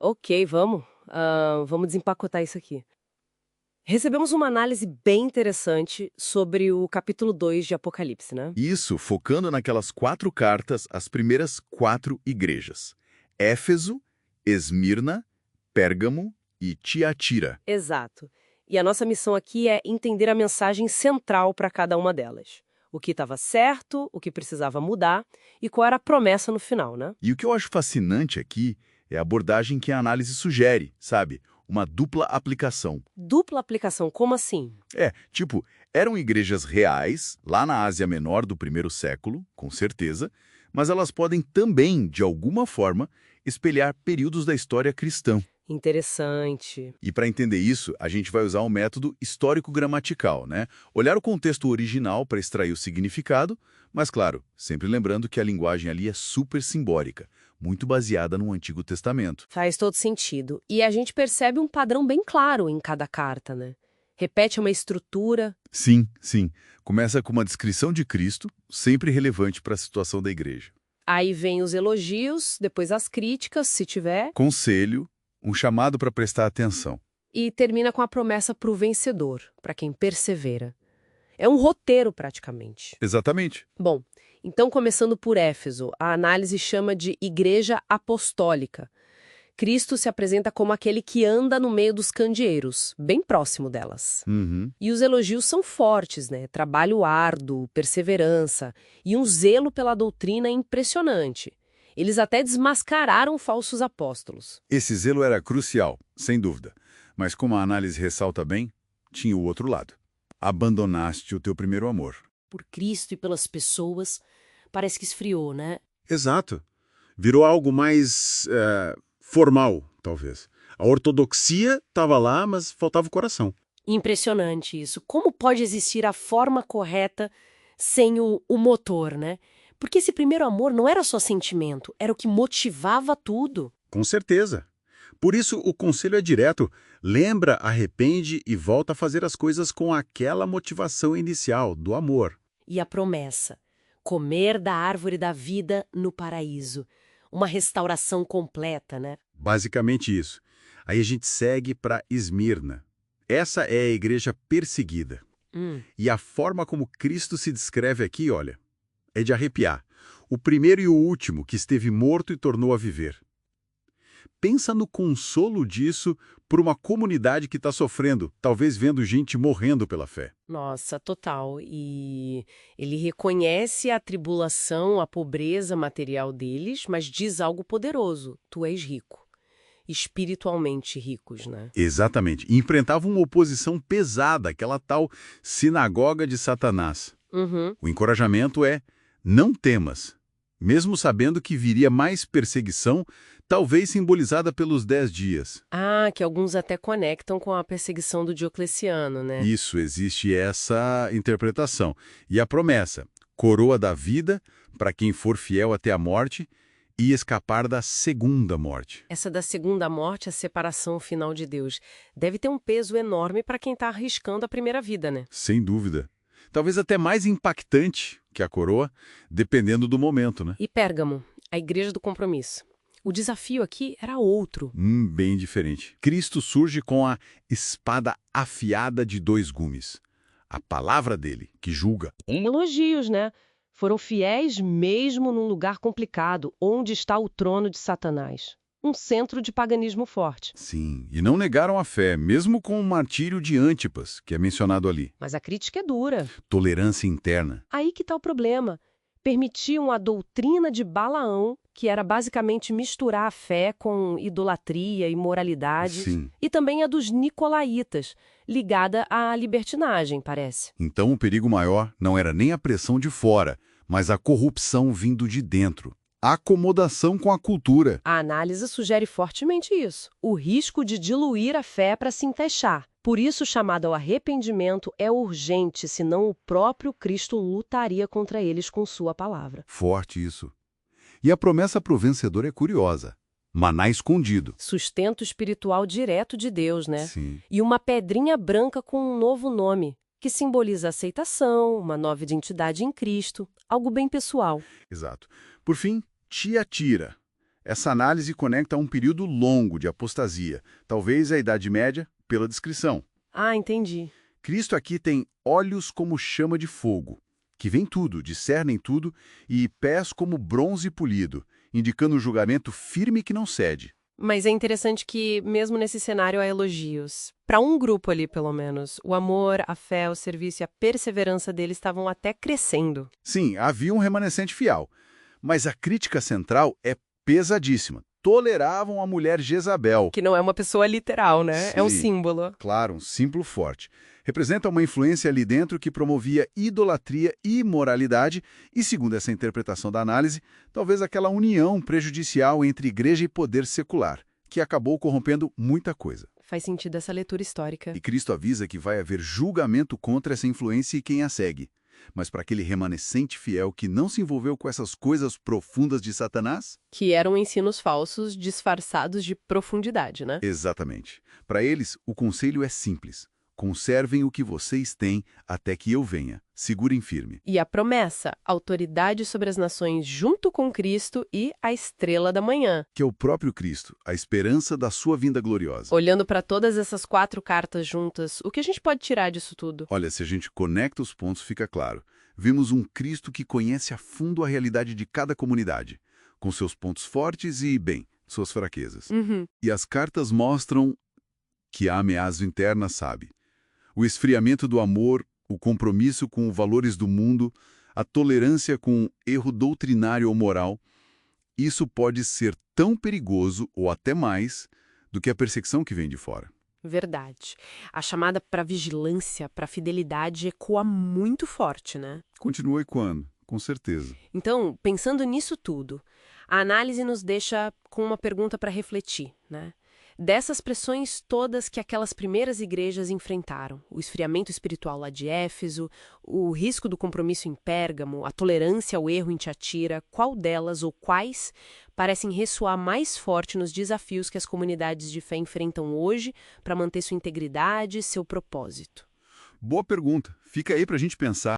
Ok, vamos. Vamos desempacotar isso aqui. Recebemos uma análise bem interessante sobre o capítulo 2 de Apocalipse, né? Isso, focando naquelas 4 cartas, as primeiras 4 igrejas: Éfeso, Esmirna, Pérgamo e Tiatira. Exato. E a nossa missão aqui é entender a mensagem central para cada uma delas. O que estava certo, o que precisava mudar e qual era a promessa no final, né? E o que eu acho fascinante aqui é a abordagem que a análise sugere, sabe? Uma dupla aplicação. Dupla aplicação, como assim? Tipo, eram igrejas reais, lá na Ásia Menor do primeiro século, com certeza, mas elas podem também, de alguma forma, espelhar períodos da história cristã. Interessante. E para entender isso, a gente vai usar um método histórico-gramatical, né? Olhar o contexto original para extrair o significado, mas claro, sempre lembrando que a linguagem ali é super simbólica, muito baseada no Antigo Testamento. Faz todo sentido. E a gente percebe um padrão bem claro em cada carta, né? Repete uma estrutura. Sim, sim. Começa com uma descrição de Cristo, sempre relevante para a situação da igreja. Aí vem os elogios, depois as críticas, se tiver, Conselho, um chamado para prestar atenção. e termina com a promessa para o vencedor, para quem persevera. É um roteiro, praticamente. Exatamente. Bom, então começando por Éfeso, a análise chama de Igreja Apostólica. Cristo se apresenta como aquele que anda no meio dos candeeiros, bem próximo delas. Uhum. E os elogios são fortes, né? Trabalho árduo, perseverança e um zelo pela doutrina impressionante. Eles até desmascararam falsos apóstolos. Esse zelo era crucial, sem dúvida. Mas como a análise ressalta bem, tinha o outro lado. Abandonaste o teu primeiro amor. Por Cristo e pelas pessoas, parece que esfriou, né? Exato. Virou algo mais formal, talvez. A ortodoxia estava lá, mas faltava o coração. Impressionante isso. Como pode existir a forma correta sem o motor, né? Porque esse primeiro amor não era só sentimento, era o que motivava tudo. Com certeza. Por isso, o conselho é direto. Lembra, arrepende e volta a fazer as coisas com aquela motivação inicial, do amor. E a promessa: comer da árvore da vida no paraíso. Uma restauração completa, né? Basicamente isso. Aí a gente segue para Esmirna. Essa é a igreja perseguida. E a forma como Cristo se descreve aqui, olha, é de arrepiar. O primeiro e o último que esteve morto e tornou a viver. Pensa no consolo disso por uma comunidade que está sofrendo, talvez vendo gente morrendo pela fé. Nossa, total. E ele reconhece a tribulação, a pobreza material deles, mas diz algo poderoso: tu és rico. Espiritualmente ricos, né? Exatamente. E enfrentavam uma oposição pesada, aquela tal sinagoga de Satanás. Uhum. O encorajamento é: não temas. Mesmo sabendo que viria mais perseguição, talvez simbolizada pelos 10 dias. Ah, que alguns até conectam com a perseguição do Diocleciano, né? Isso, existe essa interpretação. E a promessa: coroa da vida para quem for fiel até a morte e escapar da segunda morte. Essa da segunda morte, a separação final de Deus, deve ter um peso enorme para quem está arriscando a primeira vida, né? Sem dúvida. Talvez até mais impactante que a coroa, dependendo do momento, né? E Pérgamo, a igreja do compromisso. O desafio aqui era outro. Bem diferente. Cristo surge com a espada afiada de 2 gumes. A palavra dele, que julga. Em elogios, né? Foram fiéis mesmo num lugar complicado, onde está o trono de Satanás. Um centro de paganismo forte. Sim, e não negaram a fé, mesmo com o martírio de Antipas, que é mencionado ali. Mas a crítica é dura. Tolerância interna. Aí que está o problema. Permitiam a doutrina de Balaão, que era basicamente misturar a fé com idolatria e moralidade, Sim. e também a dos nicolaítas, ligada à libertinagem, parece. Então o perigo maior não era nem a pressão de fora, mas a corrupção vindo de dentro. A acomodação com a cultura. A análise sugere fortemente isso, o risco de diluir a fé para se encaixar. Por isso, o chamado ao arrependimento é urgente, senão o próprio Cristo lutaria contra eles com sua palavra. Forte isso. E a promessa para o vencedor é curiosa. Maná escondido. Sustento espiritual direto de Deus, né? Sim. E uma pedrinha branca com um novo nome, que simboliza aceitação, uma nova identidade em Cristo, algo bem pessoal. Exato. Por fim, Tiatira. Essa análise conecta a um período longo de apostasia, talvez a Idade Média, pela descrição. Ah, entendi. Cristo aqui tem olhos como chama de fogo, que veem tudo, discernem tudo, e pés como bronze polido, indicando um julgamento firme que não cede. Mas é interessante que, mesmo nesse cenário, há elogios. Para um grupo ali, pelo menos, o amor, a fé, o serviço e a perseverança deles estavam até crescendo. Sim, havia um remanescente fiel, mas a crítica central é pesadíssima. Toleravam a mulher Jezabel. Que não é uma pessoa literal, né? É um Sim. símbolo. Claro, um símbolo forte. Representa uma influência ali dentro que promovia idolatria e imoralidade e, segundo essa interpretação da análise, talvez aquela união prejudicial entre igreja e poder secular, que acabou corrompendo muita coisa. Faz sentido essa leitura histórica. E Cristo avisa que vai haver julgamento contra essa influência e quem a segue. Mas para aquele remanescente fiel que não se envolveu com essas coisas profundas de Satanás? Que eram ensinos falsos disfarçados de profundidade, né? Exatamente. Para eles, o conselho é simples. Conservem o que vocês têm até que eu venha. Segurem firme. E a promessa, autoridade sobre as nações junto com Cristo e a estrela da manhã. Que é o próprio Cristo, a esperança da sua vinda gloriosa. Olhando para todas essas 4 cartas juntas, o que a gente pode tirar disso tudo? Olha, se a gente conecta os pontos, fica claro. Vimos um Cristo que conhece a fundo a realidade de cada comunidade, com seus pontos fortes e, bem, suas fraquezas. E as cartas mostram que a ameaça interna, sabe? O esfriamento do amor, o compromisso com os valores do mundo, a tolerância com erro doutrinário ou moral, isso pode ser tão perigoso, ou até mais, do que a perseguição que vem de fora. Verdade. A chamada para vigilância, para fidelidade ecoa muito forte, né? Continua ecoando, com certeza. Então, pensando nisso tudo, a análise nos deixa com uma pergunta para refletir, né? Dessas pressões todas que aquelas primeiras igrejas enfrentaram, o esfriamento espiritual lá de Éfeso, o risco do compromisso em Pérgamo, a tolerância ao erro em Tiatira, qual delas ou quais parecem ressoar mais forte nos desafios que as comunidades de fé enfrentam hoje para manter sua integridade e seu propósito? Boa pergunta. Fica aí para a gente pensar.